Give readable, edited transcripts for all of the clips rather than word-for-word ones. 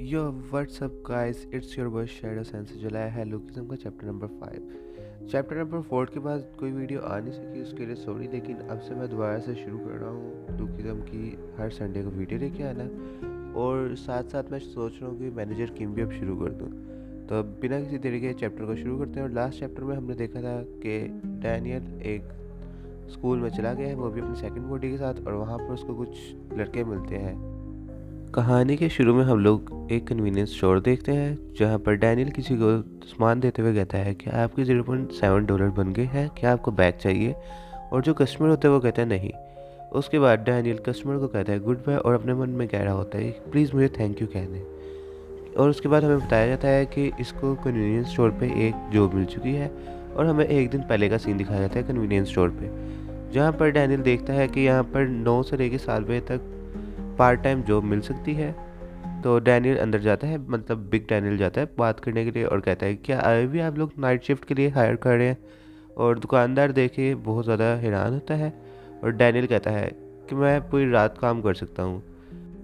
Yo WhatsApp guys, it's your boy shadow sense जो लाया है लुकिज्म का चैप्टर नंबर 5। चैप्टर नंबर 4 के बाद कोई वीडियो आ नहीं सकी, उसके लिए सॉरी। लेकिन अब से मैं दोबारा से शुरू कर रहा हूँ लुकिज्म की हर संडे को वीडियो लेके आना। और साथ साथ मैं सोच रहा हूँ कि मैनेजर किम भी अब शुरू कर दूँ। तो अब बिना किसी देरी के चैप्टर को शुरू करते हैं। और लास्ट चैप्टर में हमने देखा था कि डैनियल एक स्कूल में चला गया है, वो भी अपनी सेकंड बॉडी के साथ, और वहाँ पर उसको कुछ लड़के मिलते हैं। कहानी के शुरू में हम लोग एक कन्वीनियंस स्टोर देखते हैं जहाँ पर डैनियल किसी को सामान देते हुए कहता है कि आपके $0.7 बन गए हैं, क्या आपको बैग चाहिए। और जो कस्टमर होता है वो कहता है नहीं। उसके बाद डैनियल कस्टमर को कहता है गुड बाय और अपने मन में कह रहा होता है प्लीज़ मुझे थैंक यू कहने। और उसके बाद हमें बताया जाता है कि इसको कन्वीनियंस स्टोर पे एक जॉब मिल चुकी है। और हमें एक दिन पहले का सीन दिखाया जाता है कन्वीनियंस स्टोर पे, जहाँ पर डैनियल देखता है कि यहाँ पर 9 से लेकर साल बजे तक पार्ट टाइम जॉब मिल सकती है। तो डैनियल अंदर जाता है, मतलब बिग डैनियल जाता है बात करने के लिए और कहता है क्या अभी भी आप लोग नाइट शिफ्ट के लिए हायर कर रहे हैं। और दुकानदार देखे बहुत ज़्यादा हैरान होता है। और डैनियल कहता है कि मैं पूरी रात काम कर सकता हूँ।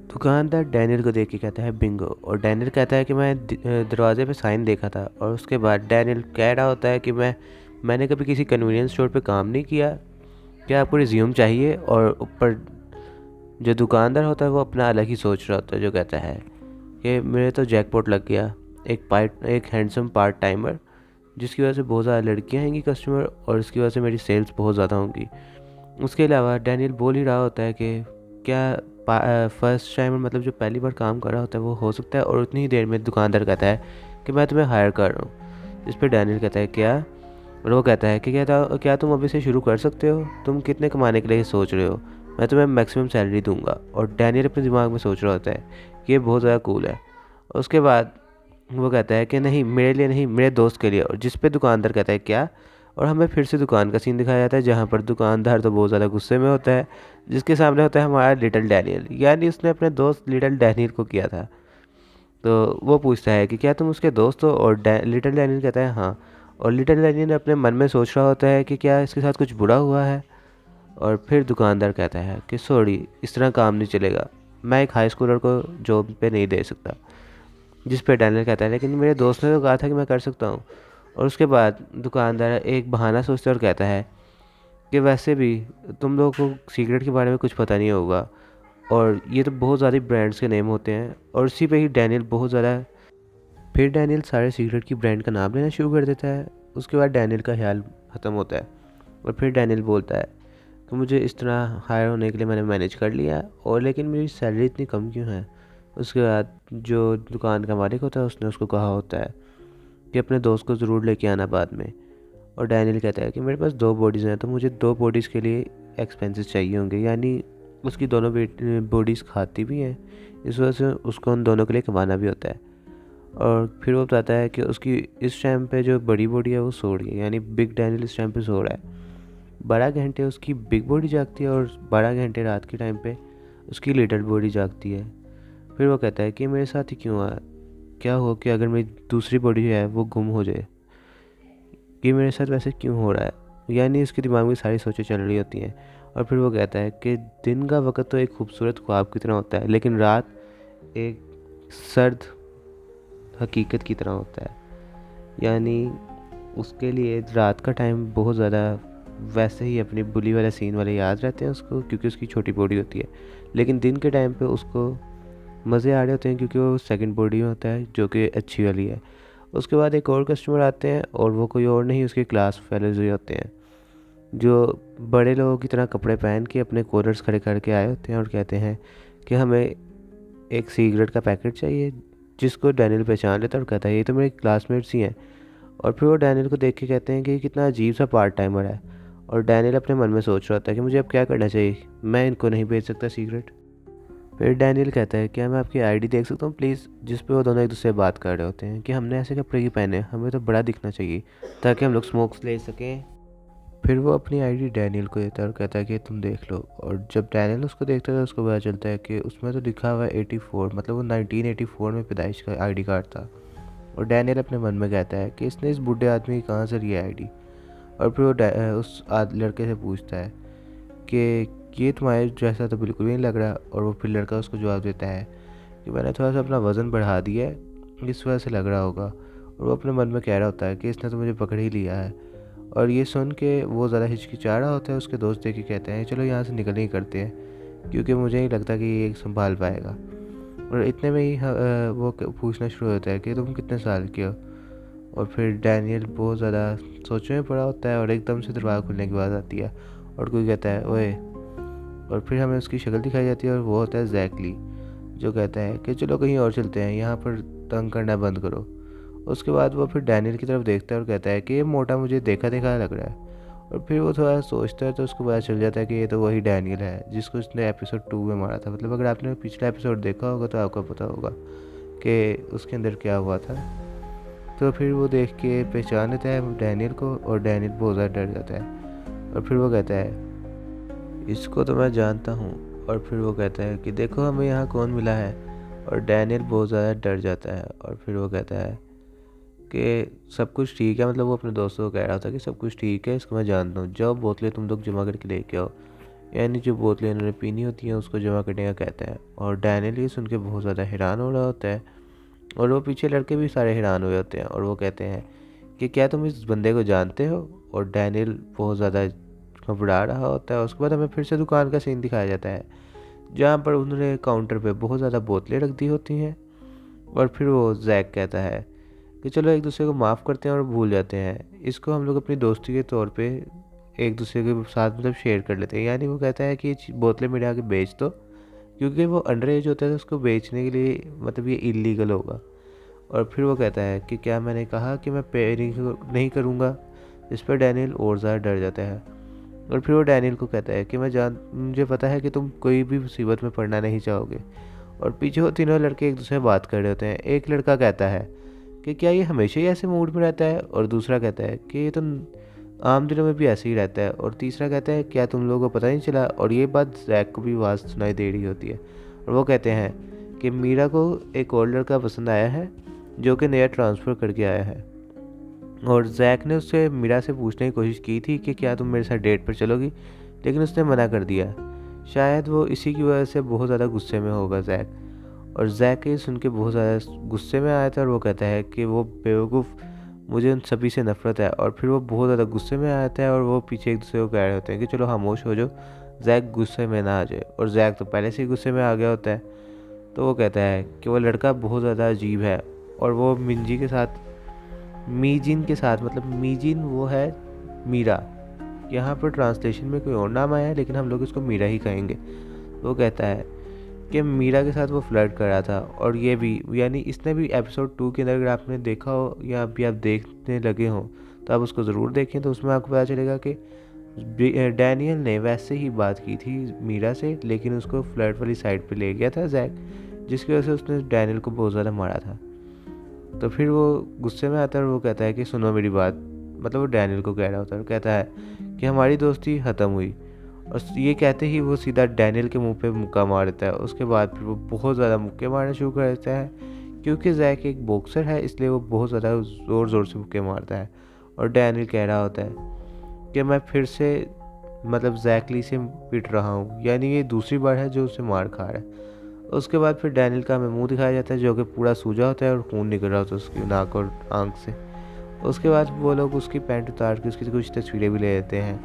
दुकानदार डैनियल को देख के कहता है बिंगो। और डैनियल कहता है कि मैं दरवाजे पे साइन देखा था। और उसके बाद डैनियल कह रहा होता है कि मैंने कभी किसी कन्वीनियंस स्टोर पे काम नहीं किया, क्या आपको रिज्यूम चाहिए। और ऊपर जो दुकानदार होता है वो अपना अलग ही सोच रहा होता है, जो कहता है कि मेरे तो जैकपॉट लग गया, एक हैंडसम पार्ट टाइमर जिसकी वजह से बहुत ज़्यादा लड़कियाँ आएंगी कस्टमर, और इसकी वजह से मेरी सेल्स बहुत ज़्यादा होंगी। उसके अलावा डैनियल बोल ही रहा होता है कि क्या फर्स्ट टाइमर मतलब जो पहली बार काम कर रहा होता है वो हो सकता है। और उतनी ही देर में दुकानदार कहता है कि मैं तुम्हें हायर कर रहा हूँ। इस पर डैनियल कहता है क्या। और वो कहता है कि क्या तुम अभी से शुरू कर सकते हो, तुम कितने कमाने के लिए सोच रहे हो, मैं तुम्हें मैक्सिमम सैलरी दूंगा। और डैनियल अपने दिमाग में सोच रहा होता है कि ये बहुत ज़्यादा कूल है। और उसके बाद वो कहता है कि नहीं मेरे लिए नहीं, मेरे दोस्त के लिए। और जिस पे दुकानदार कहता है क्या। और हमें फिर से दुकान का सीन दिखाया जाता है जहाँ पर दुकानदार तो बहुत ज़्यादा गुस्से में होता है, जिसके सामने होता है हमारा लिटिल डैनियल, यानी उसने अपने दोस्त लिटिल डैनियल को किया था। तो वो पूछता है कि क्या तुम उसके दोस्त हो। और लिटिल डैनियल कहता है हाँ। और लिटिल डैनियल अपने मन में सोच रहा होता है कि क्या इसके साथ कुछ बुरा हुआ है। और फिर दुकानदार कहता है कि सॉरी इस तरह काम नहीं चलेगा, मैं एक हाई स्कूलर को जॉब पे नहीं दे सकता। जिस पे डैनियल कहता है लेकिन मेरे दोस्त ने तो कहा था कि मैं कर सकता हूँ। और उसके बाद दुकानदार एक बहाना सोचता है और कहता है कि वैसे भी तुम लोगों को सीक्रेट के बारे में कुछ पता नहीं होगा, और ये तो बहुत ज़्यादा ब्रांड्स के नेम होते हैं। और उसी पे ही डैनियल बहुत ज़्यादा फिर डैनियल सारे सीक्रेट की ब्रांड का नाम लेना शुरू कर देता है। उसके बाद डैनियल का ख्याल ख़त्म होता है। और फिर डैनियल बोलता है कि मुझे इस तरह हायर होने के लिए मैंने मैनेज कर लिया, और लेकिन मेरी सैलरी इतनी कम क्यों है। उसके बाद जो दुकान का मालिक होता है उसने उसको कहा होता है कि अपने दोस्त को ज़रूर लेके आना बाद में। और डैनियल कहता है कि मेरे पास 2 बॉडीज़ हैं, तो मुझे 2 बॉडीज़ के लिए एक्सपेंसेस चाहिए होंगे, यानी उसकी दोनों बॉडीज़ खाती भी हैं, इस वजह से उसको उन दोनों के लिए कमाना भी होता है। और फिर वो बताता है कि उसकी इस टाइम पे जो बड़ी बॉडी है वो सो रही है, यानी बिग डैनियल इस टाइम पे सो रहा है। 12 घंटे उसकी बिग बॉडी जागती है और 12 घंटे रात के टाइम पे उसकी लिटिल बॉडी जागती है। फिर वो कहता है कि मेरे साथ ही क्यों हुआ, क्या हो कि अगर मेरी दूसरी बॉडी है वो गुम हो जाए, कि मेरे साथ वैसे क्यों हो रहा है, यानी उसके दिमाग में सारी सोचें चल रही होती हैं। और फिर वो कहता है कि दिन का वक्त तो एक खूबसूरत ख्वाब की तरह होता है, लेकिन रात एक सर्द हकीकत की तरह होता है। यानी उसके लिए रात का टाइम बहुत ज़्यादा वैसे ही अपनी बुली वाला सीन वाले याद रहते हैं उसको, क्योंकि उसकी छोटी बॉडी होती है। लेकिन दिन के टाइम पे उसको मज़े आ रहे होते हैं क्योंकि वो सेकंड बॉडी में होता है जो कि अच्छी वाली है। उसके बाद एक और कस्टमर आते हैं, और वो कोई और नहीं उसके क्लास फेलोज ही होते हैं, जो बड़े लोगों की तरह कपड़े पहन के अपने कॉलर्स खड़े करके आए होते हैं और कहते हैं कि हमें एक सिगरेट का पैकेट चाहिए। जिसको डैनियल पहचान लेता है और कहता है ये तो मेरे क्लासमेट्स ही हैं। और फिर वो डैनियल को देख के कहते हैं कि ये कितना अजीब सा पार्ट टाइमर है। और डैनियल अपने मन में सोच रहा होता है कि मुझे अब क्या करना चाहिए, मैं इनको नहीं भेज सकता सिगरेट। फिर डैनियल कहता है क्या मैं आपकी आईडी देख सकता हूँ प्लीज़, जिस पे वो दोनों एक दूसरे से बात कर रहे होते हैं कि हमने ऐसे कपड़े क्यों पहने, हमें तो बड़ा दिखना चाहिए ताकि हम लोग स्मोक्स ले सकें। फिर वो अपनी आईडी डैनियल को देता है और कहता है कि तुम देख लो। और जब डैनियल उसको देखता है तो उसको पता चलता है कि उसमें तो लिखा हुआ है 84, मतलब वो 1984 में पैदाइश का आईडी कार्ड था। और डैनियल अपने मन में कहता है कि इसने इस बूढ़े आदमी की कहाँ से लिया आईडी। और फिर वो उस लड़के से पूछता है कि ये तुम्हारे जैसा तो बिल्कुल भी नहीं लग रहा। और वो फिर लड़का उसको जवाब देता है कि मैंने थोड़ा सा अपना वज़न बढ़ा दिया है, इस वजह से लग रहा होगा। और वो अपने मन में कह रहा होता है कि इसने तो मुझे पकड़ ही लिया है। और ये सुन के वो ज़्यादा हिचकिचा रहा होता है। उसके दोस्त देख के कहते हैं चलो यहाँ से निकलने ही करते हैं, क्योंकि मुझे नहीं लगता कि ये संभाल पाएगा। और इतने में ही वो पूछना शुरू होता है कि तुम कितने साल के हो। और फिर डैनियल बहुत ज़्यादा सोचने में पड़ा होता है और एकदम से दरवाज़ा खुलने की आवाज़ आती है और कोई कहता है ओए। और फिर हमें उसकी शक्ल दिखाई जाती है और वो होता है जैकली, जो कहता है कि चलो कहीं और चलते हैं, यहाँ पर तंग करना बंद करो। उसके बाद वो फिर डैनियल की तरफ देखता है और कहता है कि ये मोटा मुझे देखा देखा लग रहा है। और फिर वो थोड़ा सोचता है तो उसको पता चल जाता है कि ये तो वही डैनियल है जिसको उसने एपिसोड 2 में मारा था। मतलब अगर आपने पिछला एपिसोड देखा होगा तो आपको पता होगा कि उसके अंदर क्या हुआ था। तो फिर वो देख के पहचान लेता है डैनियल को और डैनियल बहुत ज़्यादा डर जाता है। और फिर वो कहता है इसको तो मैं जानता हूँ। और फिर वो कहता है कि देखो हमें यहाँ कौन मिला है। और डैनियल बहुत ज़्यादा डर जाता है और फिर वो कहता है कि सब कुछ ठीक है। मतलब वो अपने दोस्तों को कह रहा था कि सब कुछ ठीक है, इसको मैं जानता हूँ, जाओ बोतलें तुम लोग जमा करके लेके आओ। यानी जो बोतलें इन्होंने पीनी होती हैं उसको जमा करने का कहता है। और डैनियल ये सुन के बहुत ज़्यादा हैरान हो रहा होता है और वो पीछे लड़के भी सारे हैरान हुए होते हैं और वो कहते हैं कि क्या तुम इस बंदे को जानते हो। और डैनियल बहुत ज़्यादा घबरा रहा होता है। उसके बाद हमें फिर से दुकान का सीन दिखाया जाता है जहाँ पर उन्होंने काउंटर पे बहुत ज़्यादा बोतलें रख दी होती हैं। और फिर वो जैक कहता है कि चलो एक दूसरे को माफ़ करते हैं और भूल जाते हैं, इसको हम लोग अपनी दोस्ती के तौर पे एक दूसरे के साथ मतलब शेयर कर लेते हैं। यानी वो कहता है कि ये बोतलें मेरे आगे बेच दो, क्योंकि वो अंडर एज होता है तो उसको बेचने के लिए मतलब ये इलीगल होगा। और फिर वो कहता है कि क्या मैंने कहा कि मैं पे नहीं करूँगा। इस पर डैनियल और ज़्यादा डर जाता है। और फिर वो डैनियल को कहता है कि मुझे पता है कि तुम कोई भी मुसीबत में पड़ना नहीं चाहोगे। और पीछे वो तीनों लड़के एक दूसरे से बात कर रहे होते हैं। एक लड़का कहता है कि क्या ये हमेशा ही ऐसे मूड में रहता है। और दूसरा कहता है कि ये तो आम दिनों में भी ऐसे ही रहता है। और तीसरा कहता है क्या तुम लोगों को पता नहीं चला। और ये बात जैक को भी आवाज़ सुनाई दे रही होती है। और वो कहते हैं कि मीरा को एक और लड़का पसंद आया है जो कि नया ट्रांसफ़र करके आया है। और जैक ने उससे मीरा से पूछने की कोशिश की थी कि क्या तुम मेरे साथ डेट पर चलोगी, लेकिन उसने मना कर दिया। शायद वो इसी की वजह से बहुत ज़्यादा गुस्से में होगा जैक। और जैक ये सुन के बहुत ज़्यादा गुस्से में आया था और वो कहता है कि वो बेवकूफ़, मुझे उन सभी से नफरत है। और फिर वो बहुत ज़्यादा गुस्से में आया था और वो पीछे एक दूसरे को कह रहे होते हैं कि चलो खामोश हो जाओ, जैक गुस्से में ना आ जाए। और जैक तो पहले से ही गुस्से में आ गया होता है। तो वो कहता है कि वो लड़का बहुत ज़्यादा अजीब है और वो मिंजी के साथ मीजिन के साथ, मतलब मीजिन वो है मीरा, यहाँ पर ट्रांसलेशन में कोई और नाम आया है लेकिन हम लोग इसको मीरा ही कहेंगे। वो कहता है कि मीरा के साथ वो फ्लर्ट कर रहा था। और ये भी यानी इसने भी एपिसोड 2 के अंदर अगर आपने देखा हो या अभी आप देखने लगे हो तो आप उसको ज़रूर देखें, तो उसमें आपको पता चलेगा कि डैनियल ने वैसे ही बात की थी मीरा से, लेकिन उसको फ्लर्ट वाली साइड पे ले गया था जैक, जिसकी वजह से उसने डैनियल को बहुत ज़्यादा मारा था। तो फिर वो गुस्से में आता है और वो कहता है कि सुनो मेरी बात। मतलब वो डैनियल को कह रहा होता है और कहता है कि हमारी दोस्ती ख़त्म हुई। और ये कहते ही वो सीधा डैनियल के मुंह पे मुक्का मार देता है। उसके बाद फिर वो बहुत ज़्यादा मुक्के मारना शुरू कर देता है। क्योंकि जैक एक बॉक्सर है इसलिए वो बहुत ज़्यादा ज़ोर ज़ोर से मुक्के मारता है। और डैनियल कह रहा होता है कि मैं फिर से मतलब जैकली से पिट रहा हूँ, यानी ये दूसरी बार है जो उसे मार खा रहा है। उसके बाद फिर डैनियल का हमें मुंह दिखाया जाता है जो कि पूरा सूजा होता है और खून निकल रहा होता है उसकी नाक और आंख से। उसके बाद वो लोग उसकी पैंट उतार के उसकी कुछ तस्वीरें भी ले लेते हैं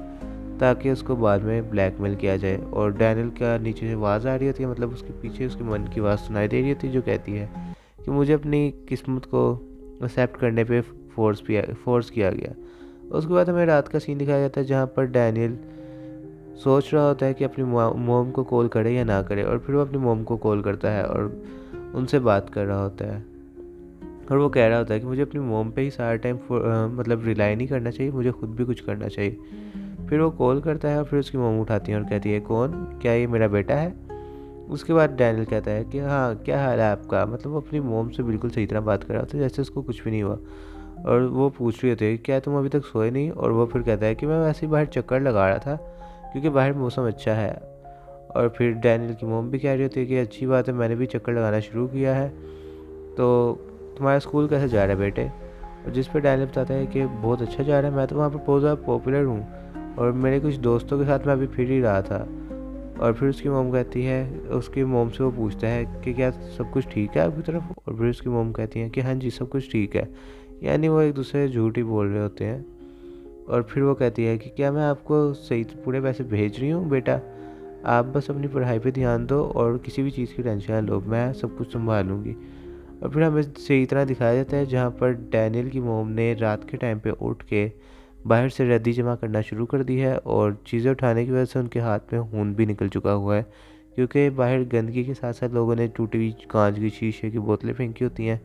ताकि उसको बाद में ब्लैकमेल किया जाए। और डैनियल का नीचे से आवाज़ आ रही होती है, मतलब उसके पीछे उसके मन की आवाज़ सुनाई दे रही होती है जो कहती है कि मुझे अपनी किस्मत को एक्सेप्ट करने पे फोर्स किया गया। उसके बाद हमें रात का सीन दिखाया जाता है जहाँ पर डैनियल सोच रहा होता है कि अपनी मोम को कॉल करे या ना करे। और फिर वो अपनी मोम को कॉल करता है और उनसे बात कर रहा होता है। और वो कह रहा होता है कि मुझे अपनी मोम पे ही सारा टाइम मतलब रिलाई नहीं करना चाहिए, मुझे खुद भी कुछ करना चाहिए। फिर वो कॉल करता है और फिर उसकी मोम उठाती है और कहती है कौन, क्या ये मेरा बेटा है। उसके बाद डैनियल कहता है कि हाँ क्या हाल है आपका। मतलब वो अपनी मोम से बिल्कुल सही तरह बात कर रहा होता है जैसे उसको कुछ भी नहीं हुआ। और वो पूछ रही होती है क्या तुम अभी तक सोए नहीं। और वो फिर कहता है कि मैं वैसे ही बाहर चक्कर लगा रहा था क्योंकि बाहर मौसम अच्छा है। और फिर डैनियल की मोम भी कह रही होती है कि अच्छी बात है, मैंने भी चक्कर लगाना शुरू किया है, तो तुम्हारा स्कूल कैसे जा रहा है बेटे। और जिस पर डैनियल बताता है कि बहुत अच्छा जा रहा है, मैं तो वहाँ पर बहुत ज़्यादा पॉपुलर हूँ और मेरे कुछ दोस्तों के साथ मैं अभी फिर ही रहा था। और फिर उसकी मोम कहती है, उसकी मोम से वो पूछता है कि क्या सब कुछ ठीक है आपकी तरफ, और फिर उसकी मोम कहती है कि हाँ जी सब कुछ ठीक है। यानी वो एक दूसरे से झूठ ही बोल रहे होते हैं। और फिर वो कहती है कि क्या मैं आपको सही पूरे पैसे भेज रही हूँ बेटा, आप बस अपनी पढ़ाई पे ध्यान दो और किसी भी चीज़ की टेंशन ना लो, मैं सब कुछ संभालूंगी। और फिर हमें सही तरह दिखाया जाता है जहाँ पर डैनियल की मोम ने रात के टाइम पे उठ के बाहर से रद्दी जमा करना शुरू कर दी है, और चीज़ें उठाने की वजह से उनके हाथ में खून भी निकल चुका हुआ है, क्योंकि बाहर गंदगी के साथ साथ लोगों ने टूटी हुई कांच की शीशे की बोतलें फेंकी होती हैं,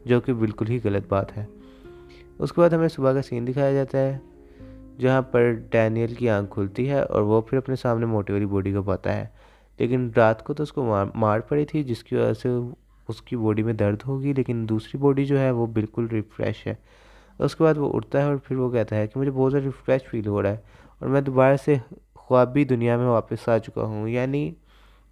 जो कि बिल्कुल ही गलत बात है। उसके बाद हमें सुबह का सीन दिखाया जाता है जहाँ पर डैनियल की आंख खुलती है और वो फिर अपने सामने मोटी वाली बॉडी को पाता है। लेकिन रात को तो उसको मार पड़ी थी, जिसकी वजह से उसकी बॉडी में दर्द होगी, लेकिन दूसरी बॉडी जो है वो बिल्कुल रिफ्रेश है। उसके बाद वो उठता है और फिर वो कहता है कि मुझे बहुत ज़्यादा रिफ्रेश फील हो रहा है और मैं दोबारा से ख्वाबी दुनिया में वापस आ चुका हूँ। यानी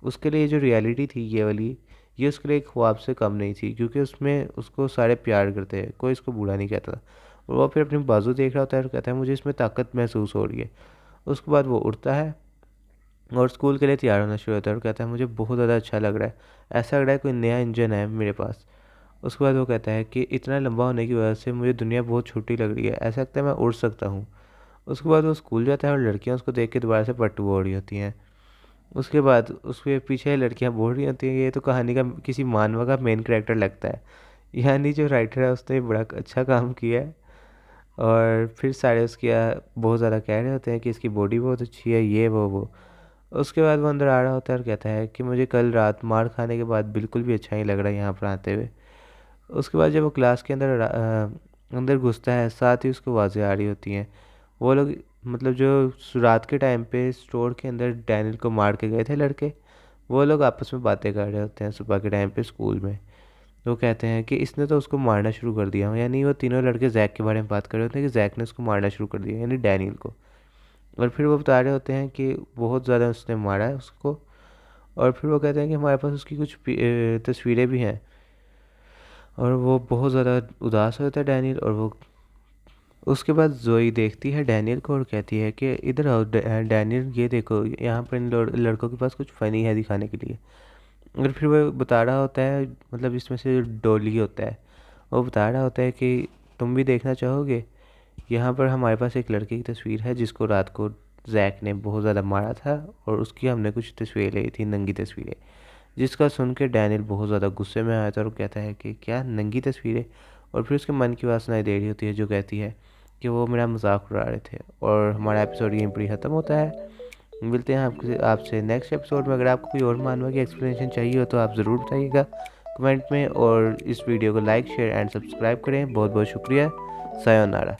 उसके लिए जो रियलिटी थी ये वाली, ये उसके लिए एक ख्वाब से कम नहीं थी, क्योंकि उसमें उसको सारे प्यार करते हैं, कोई इसको बुरा नहीं कहता। और वो फिर अपनी बाजू देख रहा होता है और कहता है मुझे इसमें ताकत महसूस हो रही है। उसके बाद वो उठता है और स्कूल के लिए तैयार होना शुरू होता है और कहता है मुझे बहुत ज़्यादा अच्छा लग रहा है, ऐसा लग रहा है कोई नया इंजन है मेरे पास। उसके बाद वो कहता है कि इतना लंबा होने की वजह से मुझे दुनिया बहुत छोटी लग रही है, ऐसा लगता है मैं उड़ सकता हूँ। उसके बाद वो स्कूल जाता है और लड़कियाँ उसको देख के दोबारा से पट्टू हो रही होती हैं। उसके बाद उसके पीछे लड़कियां बोल रही होती हैं ये तो कहानी का किसी मानवा का मेन कैरेक्टर लगता है। यानी जो राइटर है उसने बड़ा अच्छा काम किया है। और फिर सारे उसकी बहुत ज़्यादा कह रहे होते हैं कि इसकी बॉडी बहुत अच्छी है, ये वो। उसके बाद वो अंदर आ रहा होता है और कहता है कि मुझे कल रात मार खाने के बाद बिल्कुल भी अच्छा नहीं लग रहा है यहाँ पर आते हुए। उसके बाद जब वो क्लास के अंदर अंदर घुसता है, साथ ही उसको आवाज़ें आ रही होती हैं। वो लोग, मतलब जो रात के टाइम पे स्टोर के अंदर डैनियल को मार के गए थे लड़के, वो लोग आपस में बातें कर रहे होते हैं सुबह के टाइम पे स्कूल में। वो कहते हैं कि इसने तो उसको मारना शुरू कर दिया, यानी वो तीनों लड़के जैक के बारे में बात कर रहे होते हैं कि जैक ने उसको मारना शुरू कर दिया, यानी डैनियल को। और फिर वो बता रहे होते हैं कि बहुत ज़्यादा उसने मारा है उसको। और फिर वो कहते हैं कि हमारे पास उसकी कुछ तस्वीरें भी हैं। और वो बहुत ज़्यादा उदास होता है डैनियल। और वो उसके बाद जोई देखती है डैनियल को और कहती है कि इधर आओ डैनियल, ये देखो यहाँ पर इन लड़कों के पास कुछ फ़नी है दिखाने के लिए। और फिर वो बता रहा होता है, मतलब इसमें से डॉली होता है, वो बता रहा होता है कि तुम भी देखना चाहोगे, यहाँ पर हमारे पास एक लड़के की तस्वीर है जिसको रात को जैक ने बहुत ज़्यादा मारा था, और उसकी हमने कुछ तस्वीरें ली थी, नंगी तस्वीरें। जिसका सुन के डैनियल बहुत ज़्यादा गुस्से में आया था और वो कहता है कि क्या नंगी तस्वीरें। और फिर उसके मन की बात सुनाई दे रही होती है जो कहती है कि वो मेरा मजाक उड़ा रहे थे। और हमारा एपिसोड यहीं पर ही ख़त्म होता है। मिलते हैं आपसे नेक्स्ट एपिसोड में। अगर आपको कोई और मानवा की एक्सप्लेनेशन चाहिए हो तो आप ज़रूर बताइएगा कमेंट में, और इस वीडियो को लाइक शेयर एंड सब्सक्राइब करें। बहुत बहुत शुक्रिया। सायोनारा।